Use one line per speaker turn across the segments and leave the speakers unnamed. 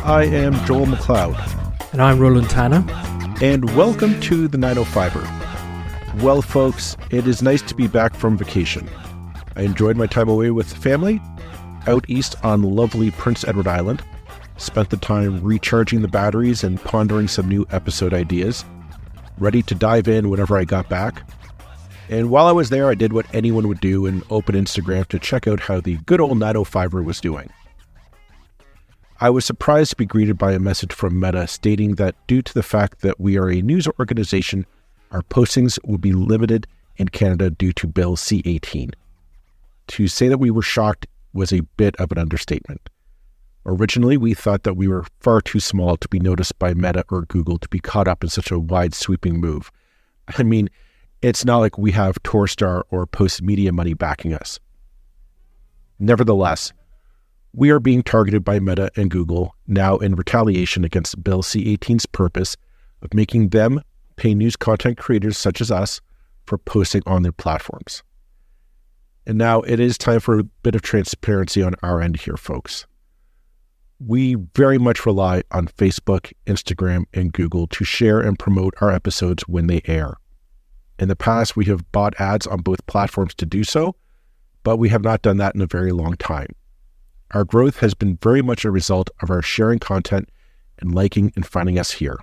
I am Joel McLeod.
And I'm Roland Tanner.
And welcome to the 905er. Well, folks, it is nice to be back from vacation. I enjoyed my time away with the family, out east on lovely Prince Edward Island. Spent the time recharging the batteries and pondering some new episode ideas. Ready to dive in whenever I got back. And while I was there, I did what anyone would do and open Instagram to check out how the good old 905er was doing. I was surprised to be greeted by a message from Meta stating that due to the fact that we are a news organization, our postings would be limited in Canada due to Bill C-18. To say that we were shocked was a bit of an understatement. Originally, we thought that we were far too small to be noticed by Meta or Google to be caught up in such a wide sweeping move. I mean, it's not like we have Torstar or Postmedia money backing us. Nevertheless, we are being targeted by Meta and Google now in retaliation against Bill C-18's purpose of making them pay news content creators such as us for posting on their platforms. And now it is time for a bit of transparency on our end here, folks. We very much rely on Facebook, Instagram, and Google to share and promote our episodes when they air. In the past, we have bought ads on both platforms to do so, but we have not done that in a very long time. Our growth has been very much a result of our sharing content and liking and finding us here.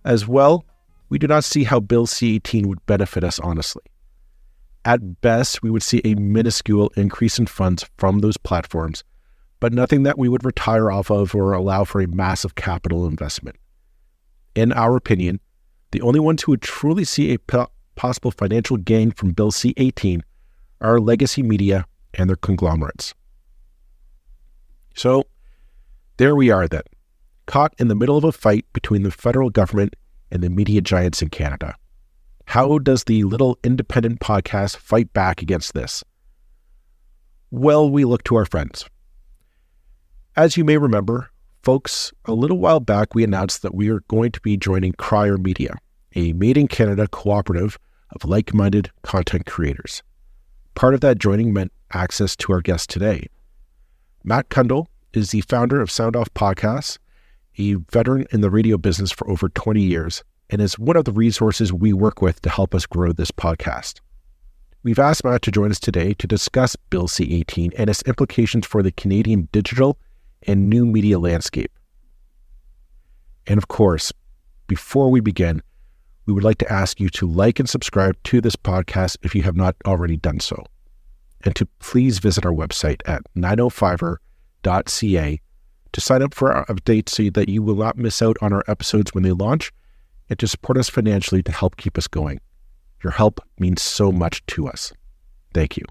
As well, we do not see how Bill C-18 would benefit us honestly. At best, we would see a minuscule increase in funds from those platforms, but nothing that we would retire off of or allow for a massive capital investment. In our opinion, the only ones who would truly see a possible financial gain from Bill C-18 are legacy media and their conglomerates. So, there we are then, caught in the middle of a fight between the federal government and the media giants in Canada. How does the little independent podcast fight back against this? Well, we look to our friends. As you may remember, folks, a little while back we announced that we are going to be joining Crier Media, a made-in-Canada cooperative of like-minded content creators. Part of that joining meant access to our guest today. Matt Cundill is the founder of Sound Off Podcasts, a veteran in the radio business for over 20 years, and is one of the resources we work with to help us grow this podcast. We've asked Matt to join us today to discuss Bill C-18 and its implications for the Canadian digital and new media landscape. And of course, before we begin, we would like to ask you to like and subscribe to this podcast if you have not already done so, and to please visit our website at 905er.ca to sign up for our updates so that you will not miss out on our episodes when they launch, and to support us financially to help keep us going. Your help means so much to us. Thank you.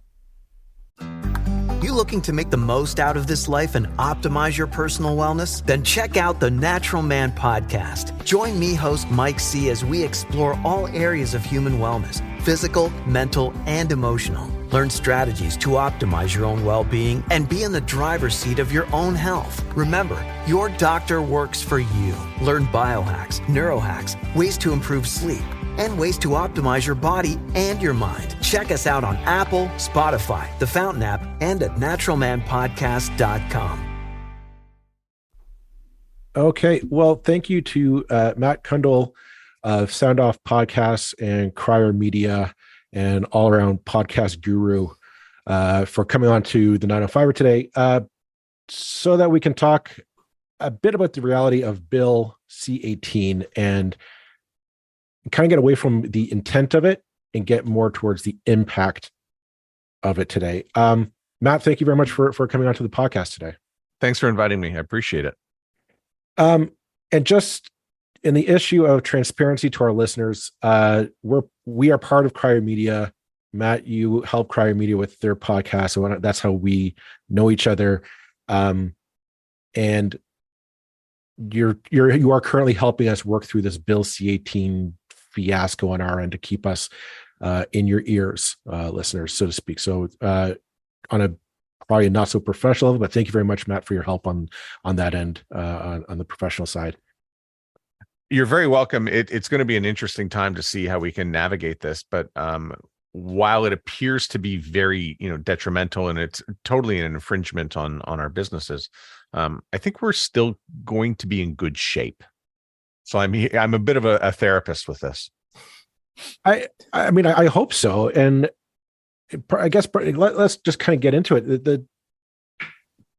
You looking to make the most out of this life and optimize your personal wellness? Then check out the Natural Man Podcast. Join me, host Mike C., as we explore all areas of human wellness, physical, mental, and emotional. Learn strategies to optimize your own well-being and be in the driver's seat of your own health. Remember, your doctor works for you. Learn biohacks, neurohacks, ways to improve sleep, and ways to optimize your body and your mind. Check us out on Apple, Spotify, the Fountain app, and at naturalmanpodcast.com.
Okay, well, thank you to Matt Cundill of Sound Off Podcasts and Crier Media and all-around podcast guru for coming on to the 905er today so that we can talk a bit about the reality of Bill C-18 and kind of get away from the intent of it and get more towards the impact of it today. Matt, thank you very much for coming on to the podcast today.
Thanks for inviting me. I appreciate it.
And just in the issue of transparency to our listeners, we are part of Crier Media. Matt, you help Crier Media with their podcast, so that's how we know each other. And you are currently helping us work through this Bill C-18 fiasco on our end to keep us in your ears, listeners, so to speak. So on a probably not so professional level, but thank you very much, Matt, for your help on that end, on the professional side.
You're very welcome. It's going to be an interesting time to see how we can navigate this. But while it appears to be very, detrimental, and it's totally an infringement on our businesses, I think we're still going to be in good shape. So I'm a bit of a therapist with this.
I mean, I hope so. And I guess let's just kind of get into it.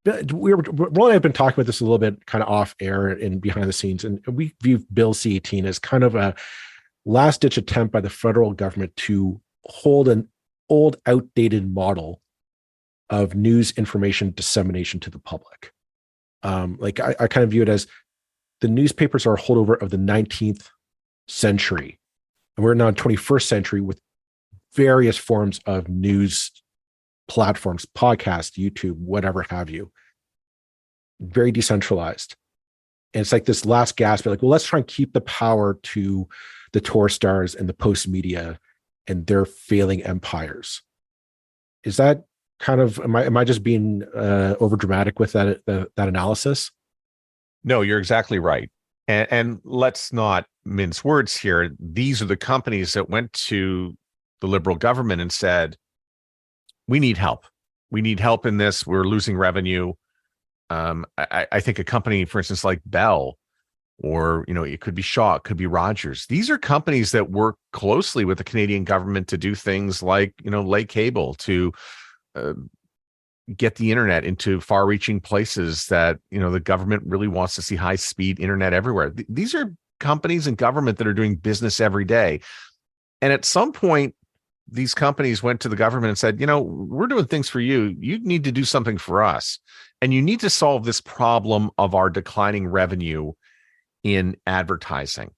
Roland and I have been talking about this a little bit kind of off air and behind the scenes, and we view Bill C-18 as kind of a last ditch attempt by the federal government to hold an old, outdated model of news information dissemination to the public. I kind of view it as the newspapers are a holdover of the 19th century, and we're now in 21st century with various forms of news platforms, podcasts, YouTube, whatever have you. Very decentralized. And it's like this last gasp, well, let's try and keep the power to the tour stars and the post media and their failing empires. Is that kind of, am I just being over dramatic with that analysis?
No, you're exactly right. And let's not mince words here. These are the companies that went to the Liberal government and said, we need help. We need help in this. We're losing revenue. I think a company, for instance, like Bell, or, it could be Shaw, it could be Rogers. These are companies that work closely with the Canadian government to do things like, lay cable, to get the internet into far-reaching places that, the government really wants to see high-speed internet everywhere. These are companies and government that are doing business every day. And at some point, these companies went to the government and said, we're doing things for you. You need to do something for us. And you need to solve this problem of our declining revenue in advertising.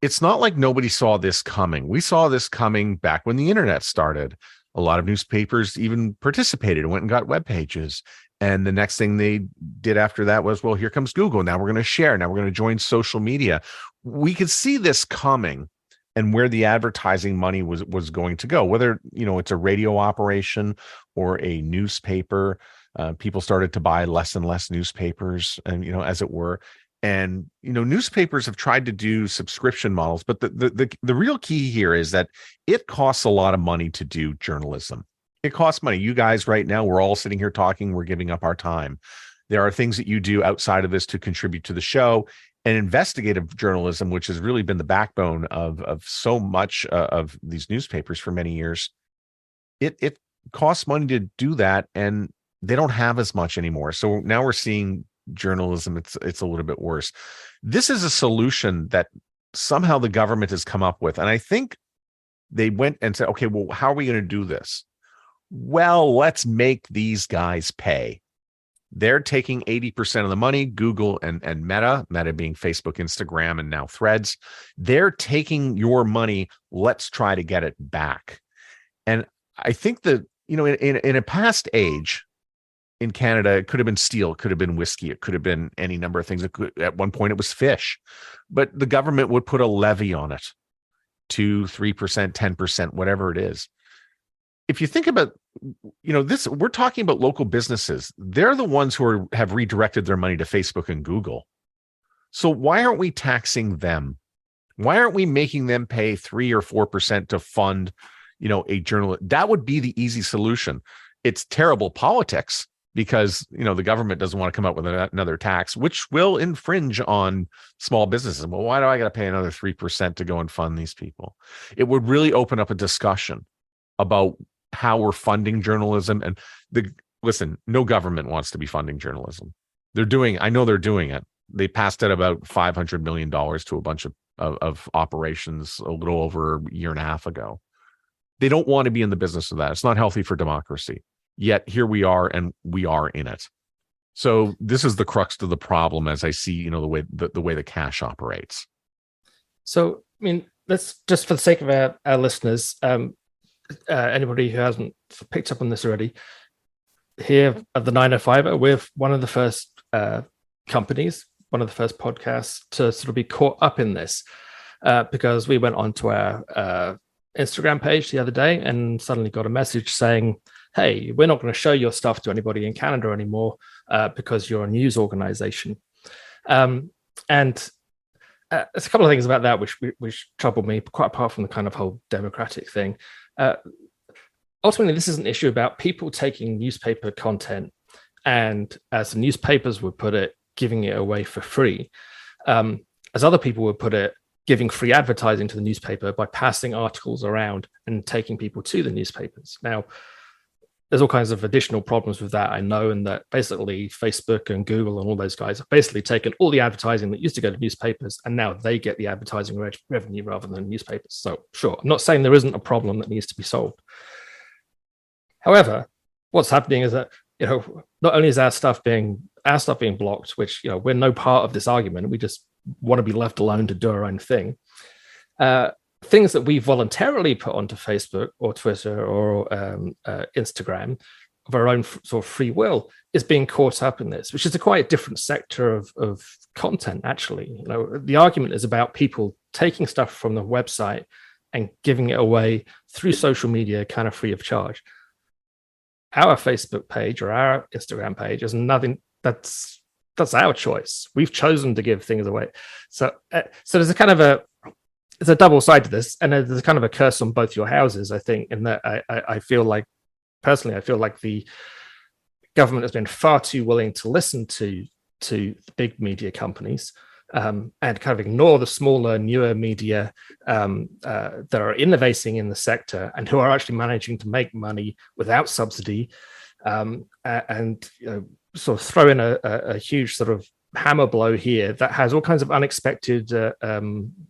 It's not like nobody saw this coming. We saw this coming back when the internet started. A lot of newspapers even participated and went and got web pages. And the next thing they did after that was, well, here comes Google. Now we're going to share. Now we're going to join social media. We could see this coming, and where the advertising money was going to go, whether, it's a radio operation or a newspaper. People started to buy less and less newspapers, and, as it were. And, newspapers have tried to do subscription models, but the real key here is that it costs a lot of money to do journalism. It costs money. You guys right now, we're all sitting here talking, we're giving up our time. There are things that you do outside of this to contribute to the show. And investigative journalism, which has really been the backbone of so much of these newspapers for many years, it costs money to do that, and they don't have as much anymore. So now we're seeing journalism, it's a little bit worse. This is a solution that somehow the government has come up with. And I think they went and said, okay, well, how are we going to do this? Well, let's make these guys pay. They're taking 80% of the money, Google and Meta being Facebook, Instagram, and now Threads. They're taking your money. Let's try to get it back. And I think that, in a past age in Canada, it could have been steel, it could have been whiskey, it could have been any number of things. At one point, it was fish. But the government would put a levy on it, 2%, 3%, 10%, whatever it is. If you think about, this, we're talking about local businesses. They're the ones who have redirected their money to Facebook and Google. So why aren't we taxing them? Why aren't we making them pay 3 or 4% to fund, a journal? That would be the easy solution. It's terrible politics because, the government doesn't want to come up with another tax, which will infringe on small businesses. Well, why do I got to pay another 3% to go and fund these people? It would really open up a discussion about how we're funding journalism. And listen, no government wants to be funding journalism. I know they're doing it. They passed out about $500 million to a bunch of operations a little over a year and a half ago. They don't want to be in the business of that. It's not healthy for democracy. Yet here we are, and we are in it. So this is the crux of the problem, as I see, the way the cash operates.
So, I mean, let's just, for the sake of our listeners, anybody who hasn't picked up on this already, here at the 905, we're one of the first companies, one of the first podcasts to sort of be caught up in this, because we went onto our Instagram page the other day and suddenly got a message saying, hey, we're not going to show your stuff to anybody in Canada anymore because you're a news organization. And there's a couple of things about that which troubled me, quite apart from the kind of whole democratic thing. Ultimately, this is an issue about people taking newspaper content and as the newspapers would put it, giving it away for free. As other people would put it, giving free advertising to the newspaper by passing articles around and taking people to the newspapers. Now, there's all kinds of additional problems with that, I know, and that basically Facebook and Google and all those guys have basically taken all the advertising that used to go to newspapers, and now they get the advertising revenue rather than newspapers. So sure, I'm not saying there isn't a problem that needs to be solved. However, what's happening is that, not only is our stuff being blocked, which, we're no part of this argument, we just want to be left alone to do our own thing. Things that we voluntarily put onto Facebook or Twitter or Instagram of our own sort of free will is being caught up in this, which is a quite different sector of content, actually. The argument is about people taking stuff from the website and giving it away through social media kind of free of charge. Our Facebook page or our Instagram page is nothing. That's our choice. We've chosen to give things away. So there's a kind of it's a double side to this, and there's kind of a curse on both your houses, I think, in that I feel like, personally, I feel like the government has been far too willing to listen to the big media companies and kind of ignore the smaller, newer media that are innovating in the sector and who are actually managing to make money without subsidy, and sort of throw in a huge sort of hammer blow here that has all kinds of unexpected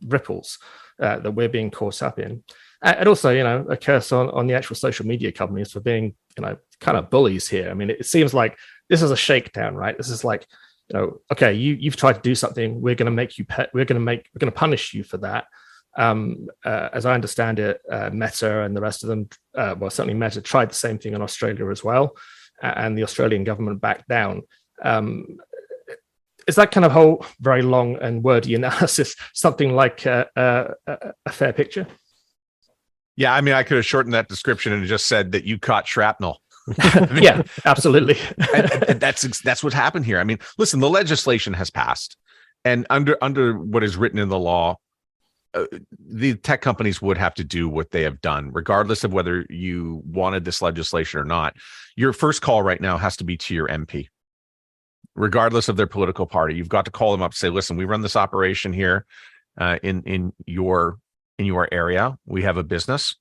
ripples that we're being caught up in. And also, a curse on the actual social media companies for being, kind of bullies here. I mean, it seems like this is a shakedown, right? This is like, okay, you've tried to do something. We're going to make you we're going to punish you for that. As I understand it, Meta and the rest of them, certainly Meta tried the same thing in Australia as well, and the Australian government backed down. Is that kind of whole very long and wordy analysis something like a fair picture?
Yeah, I mean, I could have shortened that description and just said that you caught shrapnel.
Yeah, absolutely.
and that's what happened here. I mean, listen, the legislation has passed, and under what is written in the law, the tech companies would have to do what they have done, regardless of whether you wanted this legislation or not. Your first call right now has to be to your MP, regardless of their political party. You've got to call them up and say, listen, we run this operation here in your area. We have a business.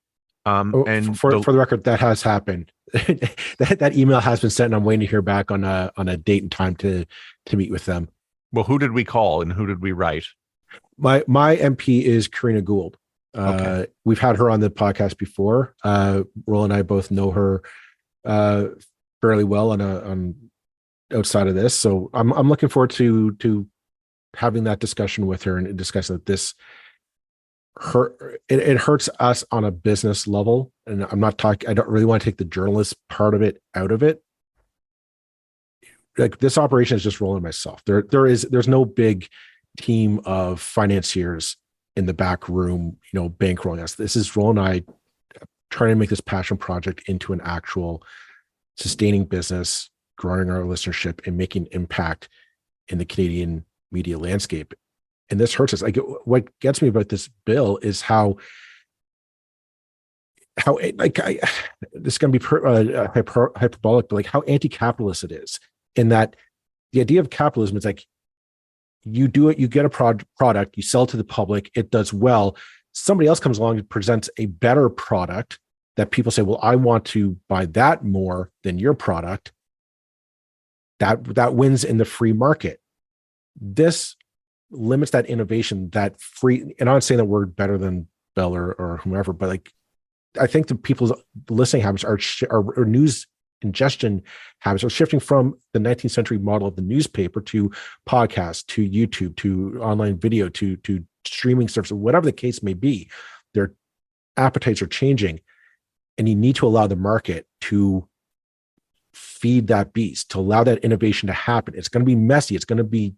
And for the record, that has happened. that email has been sent, and I'm waiting to hear back on a date and time to meet with them.
Well, who did we call and who did we write?
My MP is Karina Gould. Okay. We've had her on the podcast before. Roll and I both know her fairly well on outside of this, so I'm looking forward to having that discussion with her and discussing that this it hurts us on a business level. And I'm not talking, I don't really want to take the journalist part of it out of it. Like, this operation is just rolling myself. There's no big team of financiers in the back room, bankrolling us. This is Roll and I trying to make this passion project into an actual sustaining business, growing our listenership and making impact in the Canadian media landscape. And this hurts us. Like, what gets me about this bill is how this is going to be hyperbolic, but like how anti-capitalist it is. In that, the idea of capitalism is like, you do it, you get a product, you sell it to the public, it does well. Somebody else comes along and presents a better product that people say, well, I want to buy that more than your product. That wins in the free market. This limits that innovation, that free, and I'm not saying that we're better than Bell or whomever, but like, I think the people's listening habits are news ingestion habits are shifting from the 19th century model of the newspaper to podcast, to YouTube, to online video, to streaming services, whatever the case may be. Their appetites are changing, and you need to allow the market to feed that beast, to allow that innovation to happen. It's going to be messy. It's going to be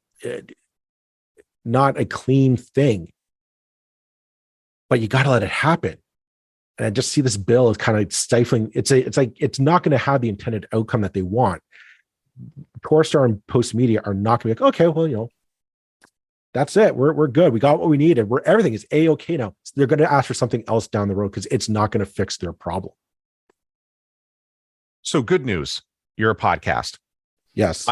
not a clean thing, but you got to let it happen. And I just see this bill as kind of stifling. It's like it's not going to have the intended outcome that they want. Torstar and Post Media are not going to be like, okay, well, that's it. We're good. We got what we needed. Everything is A-okay now. So they're going to ask for something else down the road because it's not going to fix their problem.
So good news. You're a podcast.
Yes.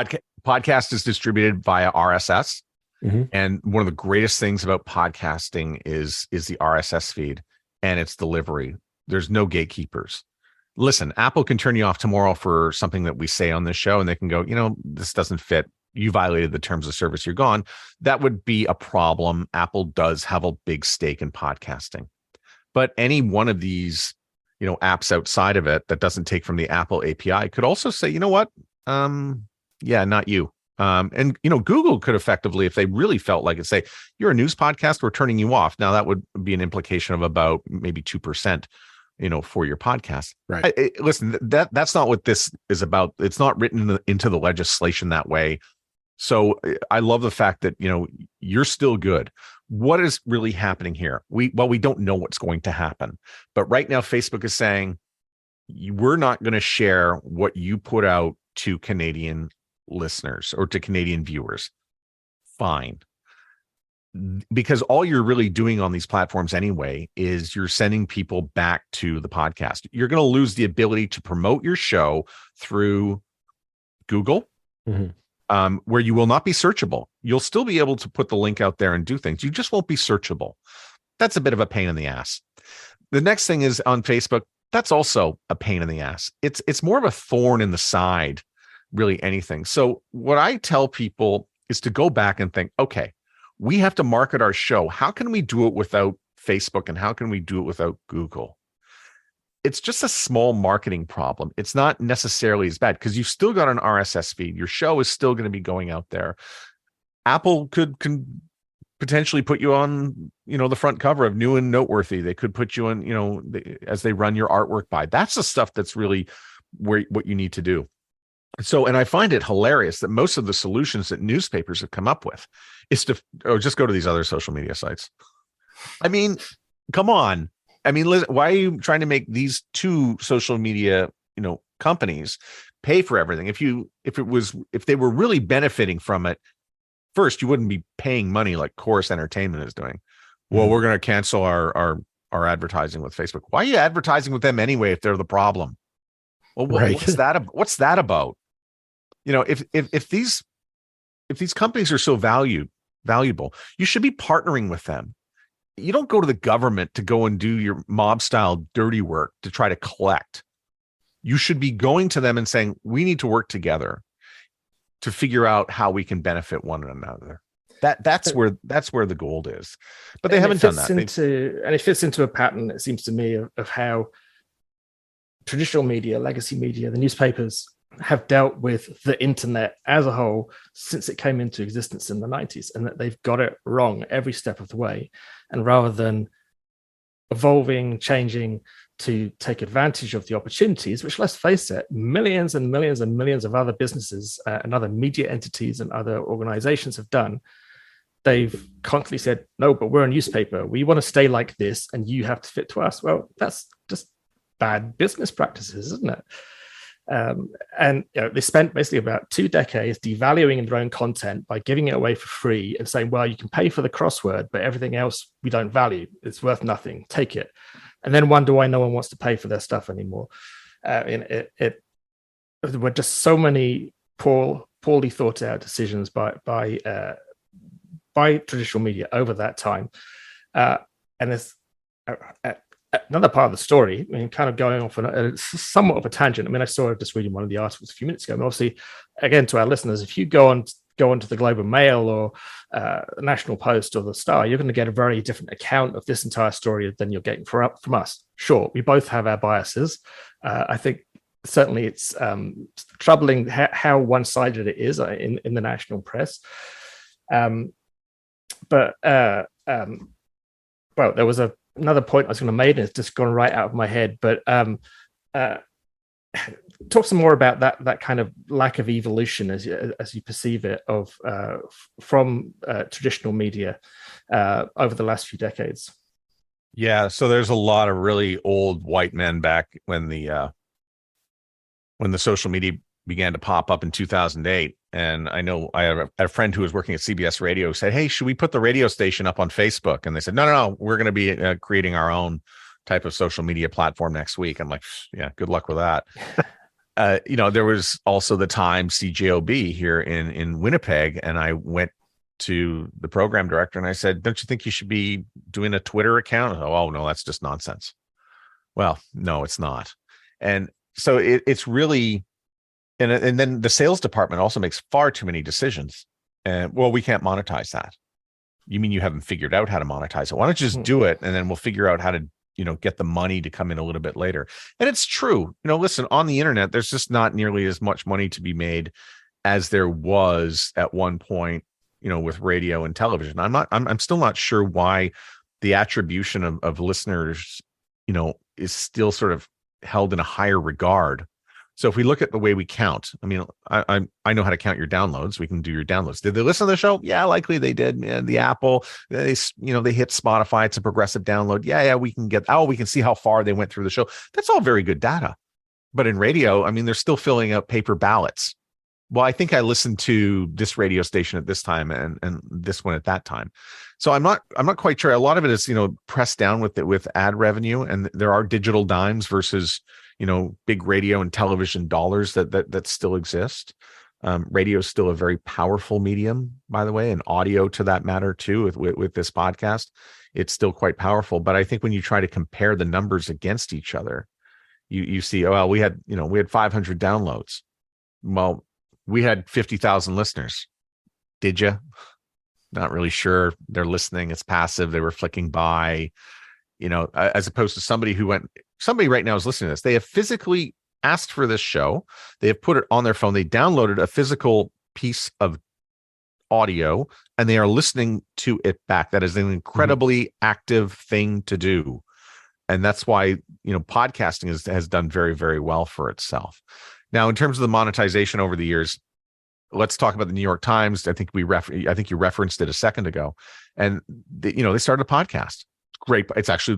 Podcast is distributed via RSS.
Mm-hmm.
And one of the greatest things about podcasting is the RSS feed and its delivery. There's no gatekeepers. Listen, Apple can turn you off tomorrow for something that we say on this show, and they can go, this doesn't fit. You violated the terms of service. You're gone. That would be a problem. Apple does have a big stake in podcasting. But any one of these, apps outside of it that doesn't take from the Apple API could also say, you know what? Yeah, not you. And Google could effectively, if they really felt like it, say, you're a news podcast, we're turning you off. Now that would be an implication of about maybe 2%, for your podcast.
Right.
Listen, that's not what this is about. It's not written into the legislation that way. So I love the fact that, you're still good. What is really happening here? We don't know what's going to happen, but right now Facebook is saying we're not going to share what you put out to Canadian listeners or to Canadian viewers. Fine. Because all you're really doing on these platforms anyway is you're sending people back to the podcast. You're going to lose the ability to promote your show through Google, where you will not be searchable. You'll still be able to put the link out there and do things. You just won't be searchable. That's a bit of a pain in the ass. The next thing is on Facebook. That's also a pain in the ass. It's more of a thorn in the side, really anything. So what I tell people is to go back and think, okay, we have to market our show. How can we do it without Facebook, and how can we do it without Google? It's just a small marketing problem. It's not necessarily as bad because you've still got an RSS feed. Your show is still going to be going out there. Apple can potentially put you on, the front cover of New and Noteworthy. They could put you on, as they run your artwork by. That's the stuff that's really what you need to do. So, and I find it hilarious that most of the solutions that newspapers have come up with is to just go to these other social media sites. I mean, come on. I mean, why are you trying to make these two social media, companies pay for everything? If they were really benefiting from it, first, you wouldn't be paying money like Chorus Entertainment is doing. Well, we're going to cancel our advertising with Facebook. Why are you advertising with them anyway if they're the problem? Well,
right.
What's that about? If these companies are so valuable, you should be partnering with them. You don't go to the government to go and do your mob style dirty work to try to collect. You should be going to them and saying, we need to work together to figure out how we can benefit one another. That's where the gold is. But they haven't done that.
And it fits into a pattern, it seems to me, of how traditional media, legacy media, the newspapers have dealt with the internet as a whole since it came into existence in the 90s, and that they've got it wrong every step of the way. And rather than evolving, changing to take advantage of the opportunities, which, let's face it, millions and millions and millions of other businesses and other media entities and other organizations have done, they've constantly said, no, but we're a newspaper. We want to stay like this, and you have to fit to us. Well, that's just bad business practices, isn't it? And they spent basically about 2 decades devaluing their own content by giving it away for free and saying, well, you can pay for the crossword, but everything else we don't value. It's worth nothing. Take it. And then wonder why no one wants to pay for their stuff anymore. There were just so many poorly thought out decisions by traditional media over that time. And there's another part of the story, kind of going off on somewhat of a tangent. I saw just reading one of the articles a few minutes ago. Obviously, again, to our listeners, if you go onto the Globe and Mail or the National Post or the Star, you're going to get a very different account of this entire story than you're getting from us. Sure, we both have our biases. I think certainly it's troubling how one-sided it is in the national press. But there was another point I was going to make, and it's just gone right out of my head. But talk some more about that kind of lack of evolution as you perceive it from traditional media over the last few decades.
Yeah, so there's a lot of really old white men back when the social media began to pop up in 2008. And I know I had a friend who was working at CBS Radio who said, hey, should we put the radio station up on Facebook? And they said, no, we're going to be creating our own type of social media platform next week. I'm like, yeah, good luck with that. There was also the time CJOB here in Winnipeg, and I went to the program director and I said, "Don't you think you should be doing a Twitter account?" Oh no, that's just nonsense. Well, no, it's not. And so it's really, and then the sales department also makes far too many decisions. And well, we can't monetize that. You mean you haven't figured out how to monetize it? Why don't you just do it, and then we'll figure out how to get the money to come in a little bit later. And it's true. Listen, on the internet, there's just not nearly as much money to be made as there was at one point, with radio and television. I'm still not sure why the attribution of listeners, is still sort of held in a higher regard. So if we look at the way we count, I mean, I know how to count your downloads. We can do your downloads. Did they listen to the show? Yeah, likely they did. Yeah, the Apple, they hit Spotify. It's a progressive download. Yeah, we can see how far they went through the show. That's all very good data. But in radio, I mean, they're still filling out paper ballots. Well, I think I listened to this radio station at this time and this one at that time. So I'm not quite sure. A lot of it is, pressed down with ad revenue, and there are digital dimes versus big radio and television dollars that still exist. Radio is still a very powerful medium, by the way, and audio to that matter too. With this podcast, it's still quite powerful. But I think when you try to compare the numbers against each other, you see, oh, well, we had 500 downloads. Well, we had 50,000 listeners. Did you? Not really sure. They're listening. It's passive. They were flicking by, as opposed to somebody right now is listening to this. They have physically asked for this show. They have put it on their phone. They downloaded a physical piece of audio and they are listening to it back. That is an incredibly active thing to do. And that's why, podcasting has done very, very well for itself. Now, in terms of the monetization over the years, let's talk about the New York Times. I think you referenced it a second ago, and they started a podcast. It's great. It's actually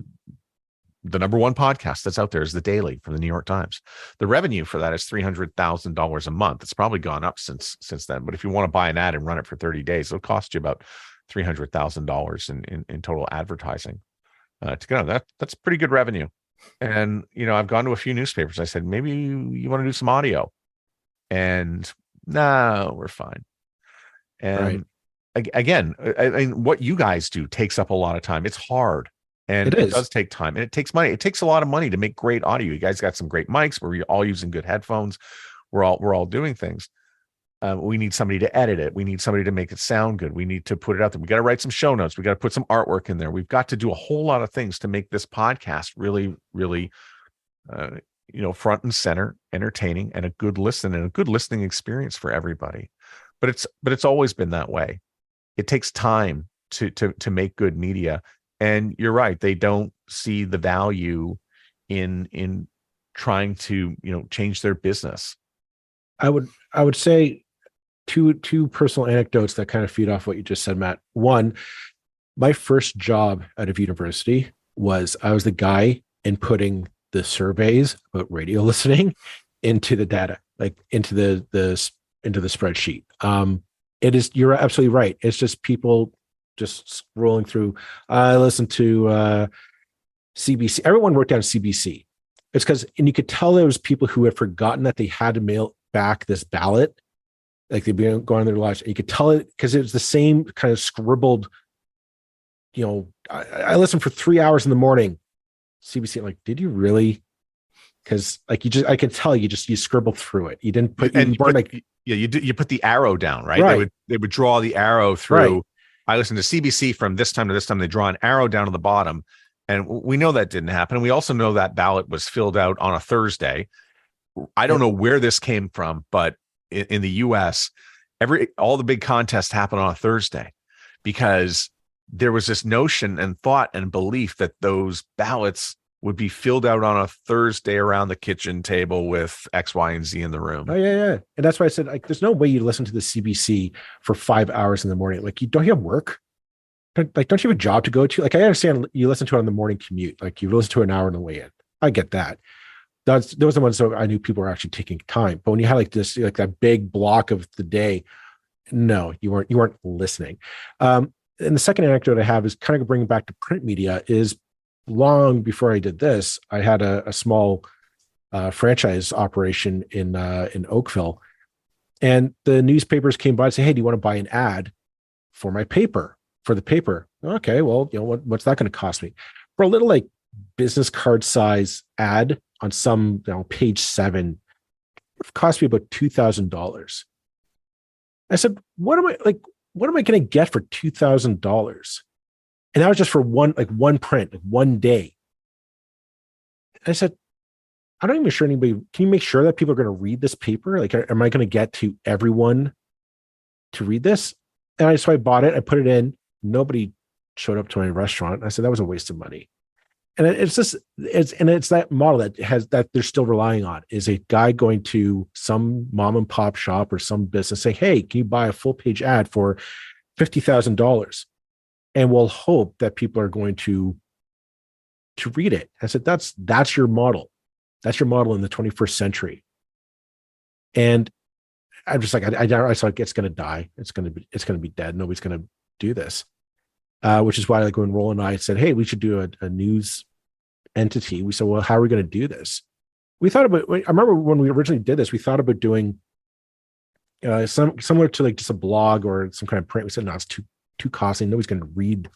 the number one podcast that's out there is The Daily from the New York Times. The revenue for that is $300,000 a month. It's probably gone up since then. But if you want to buy an ad and run it for 30 days, it'll cost you about $300,000 in total advertising to get on. That's pretty good revenue. And, I've gone to a few newspapers. I said, maybe you want to do some audio, and no, we're fine. And again, I mean, what you guys do takes up a lot of time. It's hard, and it does take time, and it takes money. It takes a lot of money to make great audio. You guys got some great mics. We're all using good headphones. We're all doing things. We need somebody to edit it. We need somebody to make it sound good. We need to put it out there. We got to write some show notes. We got to put some artwork in there. We've got to do a whole lot of things to make this podcast really, really, front and center, entertaining, and a good listen and a good listening experience for everybody. But it's always been that way. It takes time to make good media. And you're right. They don't see the value in trying to, change their business.
I would say two personal anecdotes that kind of feed off what you just said, Matt. One, my first job out of university was I was the guy inputting the surveys about radio listening into the data, like into the spreadsheet. You're absolutely right. It's just people just scrolling through. I listened to CBC. Everyone worked on CBC. It's and you could tell there was people who had forgotten that they had to mail back this ballot, like they'd been going on their lives. You could tell it because it was the same kind of scribbled. I listened for 3 hours in the morning. CBC, I'm like, did you really? Because I can tell you scribbled through it. You didn't put, you
put the arrow down, right? They would draw the arrow through. Right. I listened to CBC from this time to this time. They draw an arrow down to the bottom, and we know that didn't happen. And we also know that ballot was filled out on a Thursday. I don't know where this came from, but in the US, all the big contests happen on a Thursday because there was this notion and thought and belief that those ballots would be filled out on a Thursday around the kitchen table with X, Y, and Z in the room.
Oh, yeah. And that's why I said, like, there's no way you listen to the CBC for 5 hours in the morning. Like, don't you have work? Like, don't you have a job to go to? Like, I understand you listen to it on the morning commute. Like, you listen to an hour on the way in. I get that. Those are the ones that I knew people were actually taking time. But when you had like this, like that big block of the day, no, you weren't listening. And the second anecdote I have is kind of bringing back to print media is long before I did this, I had a small franchise operation in Oakville. And the newspapers came by and said, "Hey, do you want to buy an ad for my paper, for the paper?" Okay, well, what's that going to cost me? For a little like business card size ad on some, page 7, it cost me about $2,000. I said, what am I going to get for $2,000? And that was just for one print, like one day. I said, I'm not even sure anybody, can you make sure that people are going to read this paper? Like, am I going to get to everyone to read this? And so I bought it. I put it in. Nobody showed up to my restaurant. I said, that was a waste of money. And it's that model that they're still relying on, is a guy going to some mom and pop shop or some business saying, "Hey, can you buy a full page ad for $50,000?" And we'll hope that people are going to read it. I said, that's your model. That's your model in the 21st century. And I'm just like, I thought it's going to die. It's going to be dead. Nobody's going to do this. Which is why, like, when Roland and I said, "Hey, we should do a news entity," we said, "Well, how are we going to do this?" I remember when we originally did this, we thought about doing similar to like just a blog or some kind of print. We said, "No, it's too costly. Nobody's going to read."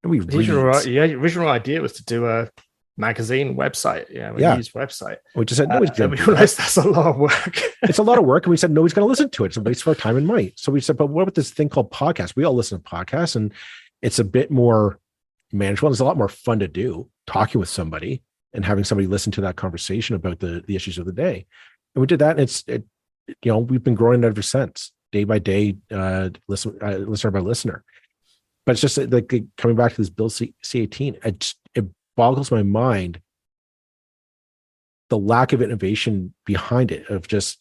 The original idea was to do a magazine website, news website.
We just said nobody's going to.
We realized that's a lot of work.
It's a lot of work, and we said nobody's going to listen to it. It's a waste of our time and money. So we said, but what about this thing called podcast? We all listen to podcasts, and it's a bit more manageable. It's a lot more fun to do, talking with somebody and having somebody listen to that conversation about the issues of the day. And we did that, and we've been growing it ever since, day by day, listener by listener. But it's just like coming back to this Bill C-18, it boggles my mind the lack of innovation behind it, of just,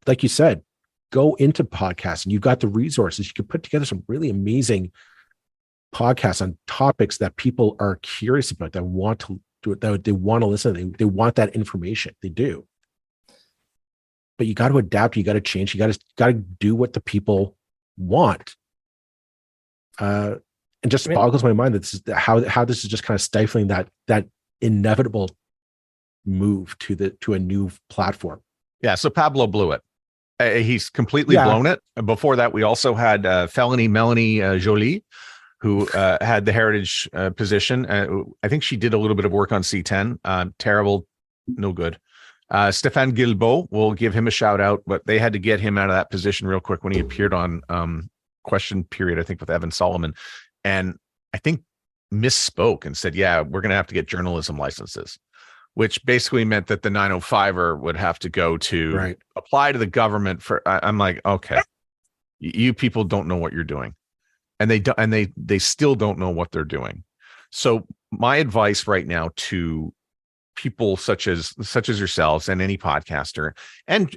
like you said, go into podcasts and you've got the resources. You can put together some really amazing podcasts on topics that people are curious about, that want to do it, that they want to listen. They want that information. They do. But you got to adapt. You got to change. You got to do what the people want. And just boggles my mind that this is how this is just kind of stifling that inevitable move to a new platform.
Yeah. So Pablo blew it. He's completely blown it. Before that, we also had Felony Melanie Joly, who had the heritage position. I think she did a little bit of work on C-10. Terrible, no good. Stéphane Guilbeault, we'll give him a shout out, but they had to get him out of that position real quick when he appeared on Question Period, I think, with Evan Solomon. And I think misspoke and said, "Yeah, we're going to have to get journalism licenses," which basically meant that the 905er would have to go to apply to the government for. I'm like, okay, you people don't know what you're doing, and they still don't know what they're doing. So my advice right now to people such as yourselves and any podcaster and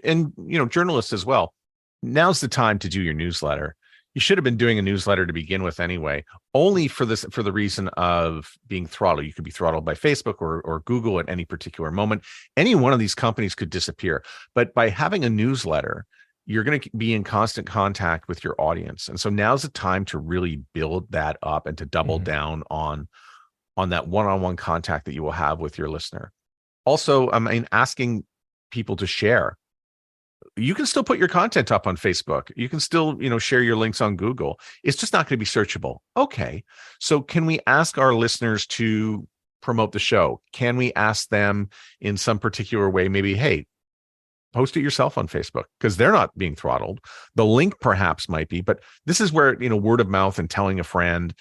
journalists as well, now's the time to do your newsletter. You should have been doing a newsletter to begin with anyway, only for the reason of being throttled. You could be throttled by Facebook or Google at any particular moment. Any one of these companies could disappear. But by having a newsletter, you're going to be in constant contact with your audience. And so now's the time to really build that up and to double down on that one-on-one contact that you will have with your listener. Also, asking people to share. You can still put your content up on Facebook. You can still, share your links on Google. It's just not going to be searchable. Okay. So can we ask our listeners to promote the show? Can we ask them in some particular way, maybe, hey, post it yourself on Facebook, because they're not being throttled. The link perhaps might be, but this is where, word of mouth and telling a friend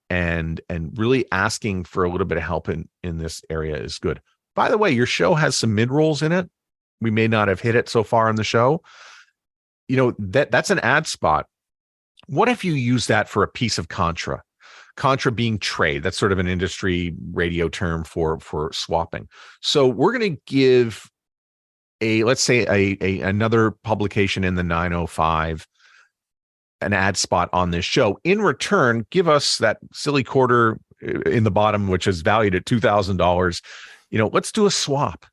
and really asking for a little bit of help in this area is good. By the way, your show has some mid-rolls in it. We may not have hit it so far on the show. That's an ad spot. What if you use that for a piece of contra? Contra being trade. That's sort of an industry radio term for swapping. So we're going to give let's say another publication in the 905 an ad spot on this show. In return, give us that silly quarter in the bottom, which is valued at $2,000. Let's do a swap.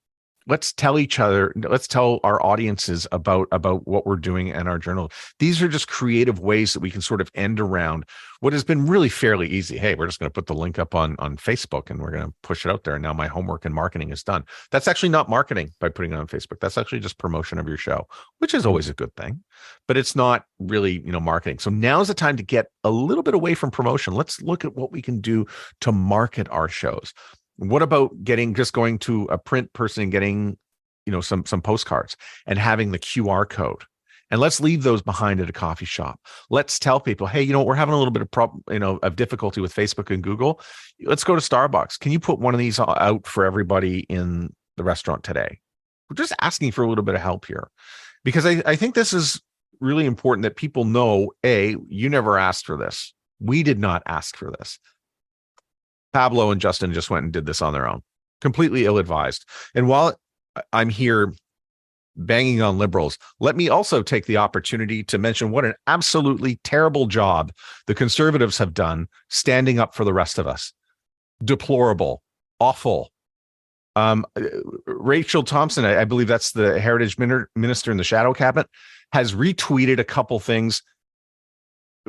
let's tell each other, let's tell our audiences about what we're doing and our journal. These are just creative ways that we can sort of end around what has been really fairly easy. Hey, we're just going to put the link up on Facebook and we're going to push it out there. And now my homework and marketing is done. That's actually not marketing by putting it on Facebook. That's actually just promotion of your show, which is always a good thing, but it's not really, marketing. So now's the time to get a little bit away from promotion. Let's look at what we can do to market our shows. What about just going to a print person and getting, some postcards and having the QR code? And let's leave those behind at a coffee shop. Let's tell people, hey, we're having a little bit of of difficulty with Facebook and Google. Let's go to Starbucks. Can you put one of these out for everybody in the restaurant today? We're just asking for a little bit of help here, because I think this is really important that people know, you never asked for this. We did not ask for this. Pablo and Justin just went and did this on their own, completely ill-advised. And while I'm here banging on liberals, let me also take the opportunity to mention what an absolutely terrible job the conservatives have done standing up for the rest of us. Deplorable, awful. Rachel Thompson, I believe that's the heritage minister in the shadow cabinet, has retweeted a couple things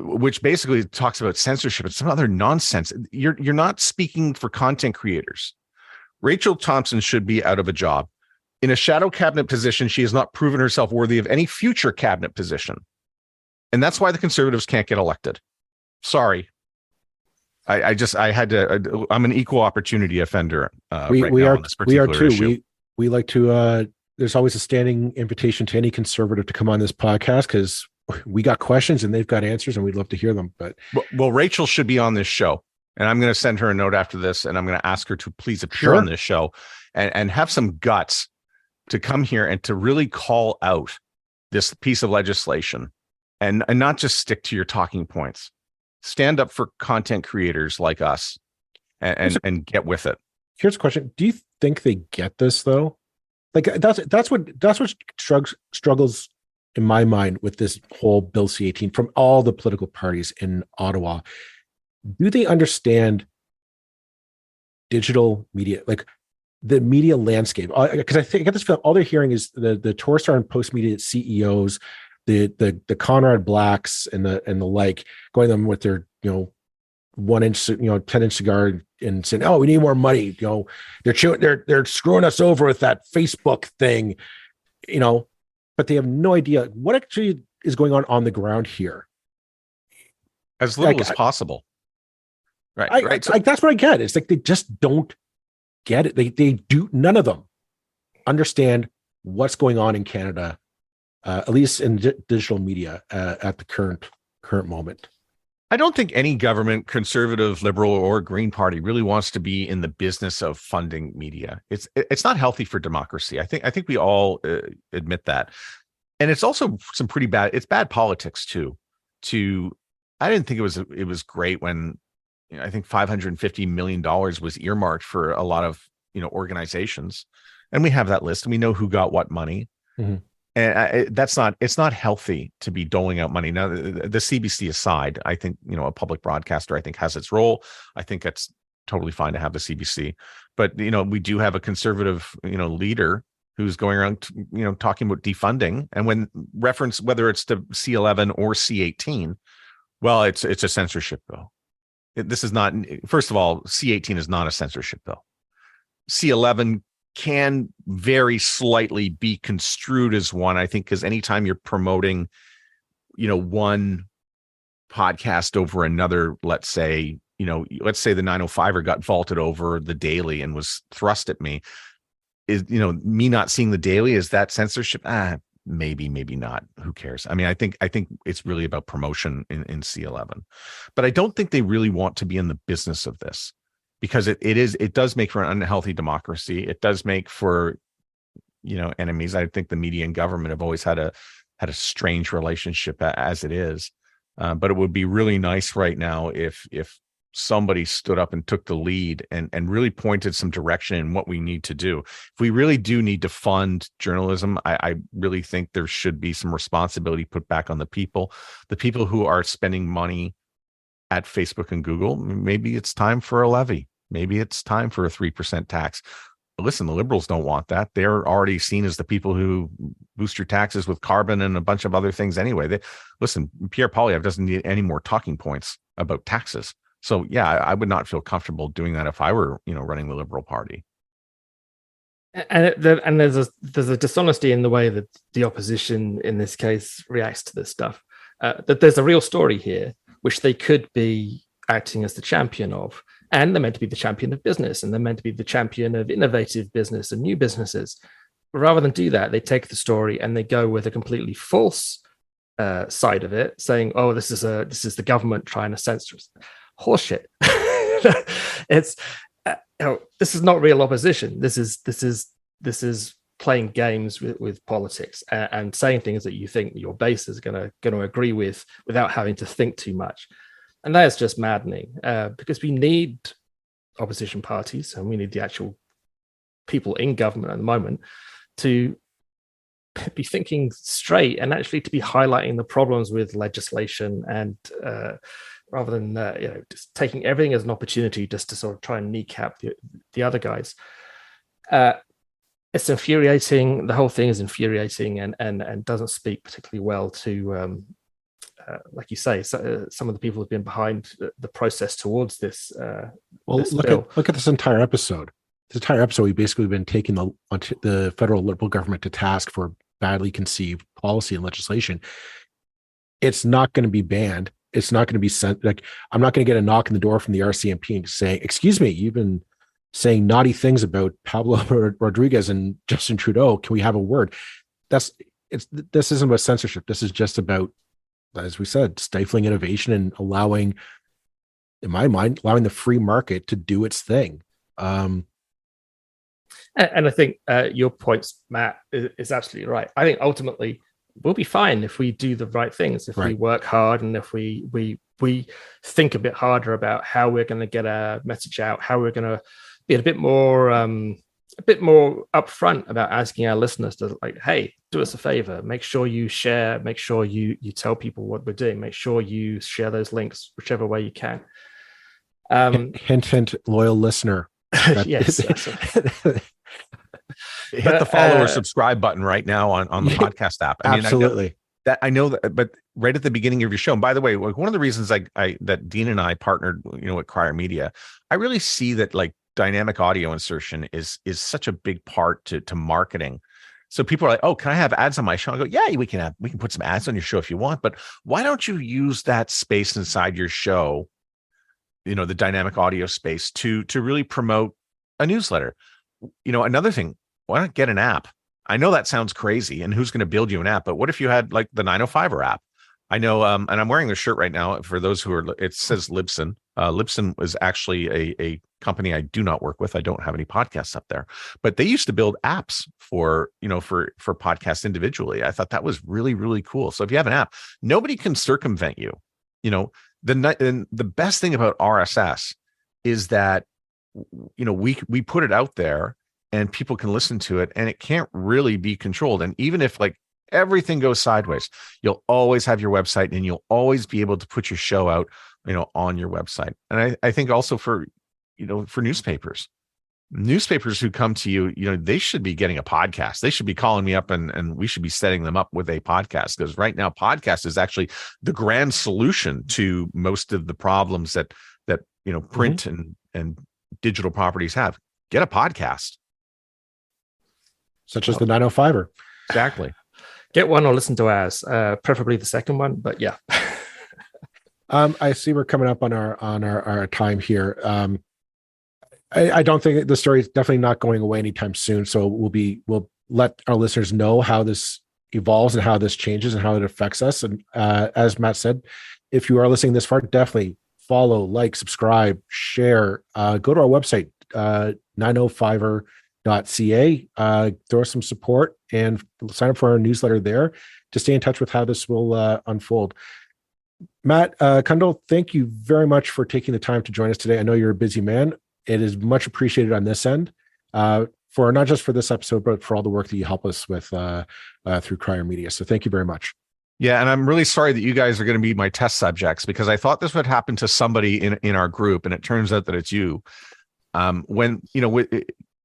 which basically talks about censorship and some other nonsense. You're not speaking for content creators. Rachel Thompson should be out of a job. In a shadow cabinet position, she has not proven herself worthy of any future cabinet position. And that's why the conservatives can't get elected. Sorry. I'm an equal opportunity offender.
We are too.
Issue.
We like to, there's always a standing invitation to any conservative to come on this podcast, because we got questions and they've got answers and we'd love to hear them. But
well, Rachel should be on this show, and I'm going to send her a note after this, and I'm going to ask her to please appear on this show and have some guts to come here and to really call out this piece of legislation and not just stick to your talking points. Stand up for content creators like us and get with it.
Here's a question. Do you think they get this though? Like that's what struggles in my mind with this whole Bill C-18 from all the political parties in Ottawa. Do they understand digital media, like the media landscape? Because I get this feeling all they're hearing is the Torstar and Postmedia CEOs, the Conrad Blacks and the like, going them with their 1-inch 10-inch cigar and saying, oh, we need more money. They're screwing us over with that Facebook thing, but they have no idea what actually is going on the ground here.
As little as possible. Right.
So, that's what I get. It's like they just don't get it. They do. None of them understand what's going on in Canada, at least in digital media at the current moment.
I don't think any government, conservative, liberal, or Green Party, really wants to be in the business of funding media. It's not healthy for democracy. I think we all admit that, and it's also some pretty bad. It's bad politics too. I didn't think it was great when I think $550 million was earmarked for a lot of organizations, and we have that list and we know who got what money. Mm-hmm. And it's not healthy to be doling out money. Now, the CBC aside, I think, a public broadcaster, I think, has its role. I think it's totally fine to have the CBC. But, we do have a conservative, leader who's going around, talking about defunding. And when reference, whether it's to C-11 or C-18, well, it's a censorship bill. This is not, first of all, C-18 is not a censorship bill. C-11 can very slightly be construed as one, I think, because anytime you're promoting, one podcast over another, let's say the 905er got vaulted over the Daily and was thrust at me, is, me not seeing the Daily, is that censorship? Maybe not. Who cares? I mean, I think it's really about promotion in C-11, but I don't think they really want to be in the business of this. Because it does make for an unhealthy democracy. It does make for, enemies. I think the media and government have always had a strange relationship as it is. But it would be really nice right now if somebody stood up and took the lead and really pointed some direction in what we need to do. If we really do need to fund journalism, I really think there should be some responsibility put back on the people who are spending money at Facebook and Google. Maybe it's time for a levy. Maybe it's time for a 3% tax. listen, the liberals don't want that. They're already seen as the people who boost your taxes with carbon and a bunch of other things anyway. Listen, Pierre Poilievre doesn't need any more talking points about taxes. So yeah, I would not feel comfortable doing that if I were, running the Liberal Party.
And there's a dishonesty in the way that the opposition in this case reacts to this stuff. That there's a real story here, which they could be acting as the champion of, and they're meant to be the champion of business, and they're meant to be the champion of innovative business and new businesses. Rather than do that, they take the story and they go with a completely false side of it, saying, "Oh, this is the government trying to censor us." Horseshit. It's this is not real opposition. This is playing games with politics and saying things that you think your base is going to agree with without having to think too much. And that is just maddening because we need opposition parties and we need the actual people in government at the moment to be thinking straight and actually to be highlighting the problems with legislation and rather than just taking everything as an opportunity just to sort of try and kneecap the other guys. It's infuriating. The whole thing is infuriating and doesn't speak particularly well to, like you say, some of the people who've been behind the process towards this.
Look at this entire episode. This entire episode, we've basically been taking the federal Liberal government to task for badly conceived policy and legislation. It's not going to be banned. It's not going to be sent. Like, I'm not going to get a knock on the door from the RCMP saying, "Excuse me, you've been saying naughty things about Pablo Rodriguez and Justin Trudeau. Can we have a word?" This isn't about censorship. This is just about, as we said, stifling innovation and allowing, in my mind, the free market to do its thing.
And I think your points, Matt, is absolutely right. I think ultimately we'll be fine if we do the right things, if we work hard, and if we think a bit harder about how we're going to get our message out, how we're going to be a bit more upfront about asking our listeners to, like, hey, do us a favor, make sure you share, make sure you tell people what we're doing, make sure you share those links whichever way you can.
Hint, hint, loyal listener.
Yes.
Hit the follow or subscribe button right now on the podcast app.
Absolutely.
I know that, but right at the beginning of your show, and by the way, one of the reasons that Dean and I partnered, with Crier Media, I really see that like dynamic audio insertion is such a big part to marketing. So people are like, "Oh, can I have ads on my show?" I go, "Yeah, we can put some ads on your show if you want, but why don't you use that space inside your show, the dynamic audio space to really promote a newsletter?" Another thing, why not get an app? I know that sounds crazy, and who's going to build you an app? But what if you had like the 905er app? I know, and I'm wearing this shirt right now. For those who are, it says Libsyn. Libsyn was actually a company I do not work with. I don't have any podcasts up there, but they used to build apps for podcasts individually. I thought that was really, really cool. So if you have an app, nobody can circumvent you. The best thing about RSS is that we put it out there and people can listen to it, and it can't really be controlled. And even if like everything goes sideways, you'll always have your website, and you'll always be able to put your show out, on your website. And I think also for newspapers who come to you, they should be getting a podcast. They should be calling me up and we should be setting them up with a podcast, because right now podcast is actually the grand solution to most of the problems that print and digital properties have. Get a podcast.
Such as the 905er.
Exactly.
Get one or listen to ours, preferably the second one, but yeah.
I see we're coming up on our time here. I don't think the story is definitely not going away anytime soon. So we'll let our listeners know how this evolves and how this changes and how it affects us. And as Matt said, if you are listening this far, definitely follow, like, subscribe, share. Go to our website, 905er.ca. Throw us some support and sign up for our newsletter there to stay in touch with how this will unfold. Matt, Cundill, thank you very much for taking the time to join us today. I know you're a busy man. It is much appreciated on this end, for not just for this episode, but for all the work that you help us with through Crier Media. So thank you very much.
Yeah, and I'm really sorry that you guys are going to be my test subjects, because I thought this would happen to somebody in our group, and it turns out that it's you.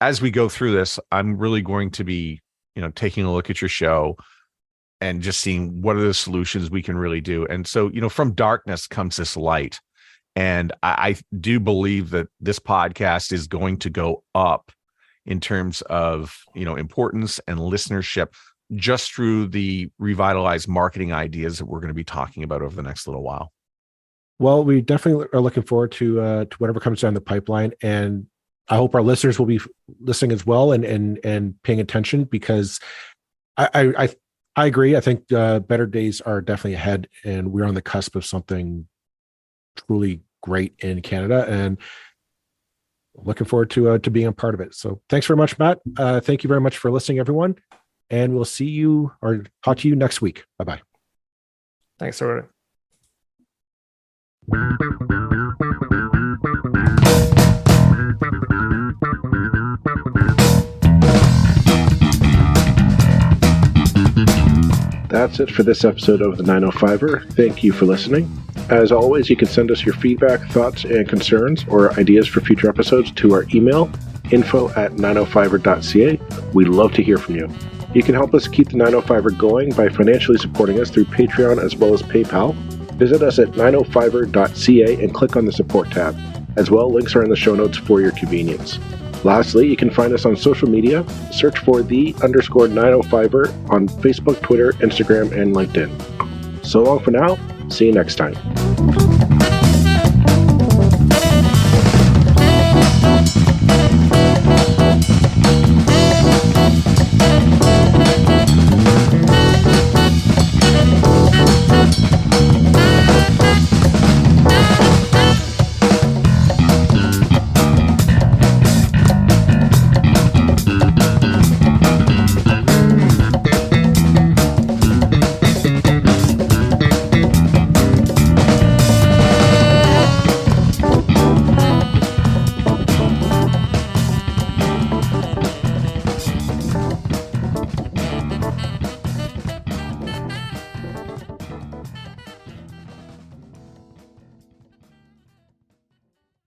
as we go through this, I'm really going to be, taking a look at your show and just seeing what are the solutions we can really do. And so, from darkness comes this light. And I do believe that this podcast is going to go up in terms of, importance and listenership just through the revitalized marketing ideas that we're going to be talking about over the next little while.
Well, we definitely are looking forward to whatever comes down the pipeline, and I hope our listeners will be listening as well and paying attention, because I agree. I think better days are definitely ahead, and we're on the cusp of something truly great in Canada, and looking forward to being a part of it. So thanks very much, Matt. Thank you very much for listening, everyone, and we'll see you or talk to you next week. Bye-bye.
Thanks, everyone.
That's it for this episode of the 905er. Thank you for listening. As always, you can send us your feedback, thoughts, and concerns, or ideas for future episodes to our email, info@905er.ca. We'd love to hear from you. You can help us keep the 905er going by financially supporting us through Patreon as well as PayPal. Visit us at 905er.ca and click on the support tab. As well, links are in the show notes for your convenience. Lastly, you can find us on social media. Search for _905er on Facebook, Twitter, Instagram, and LinkedIn. So long for now. See you next time.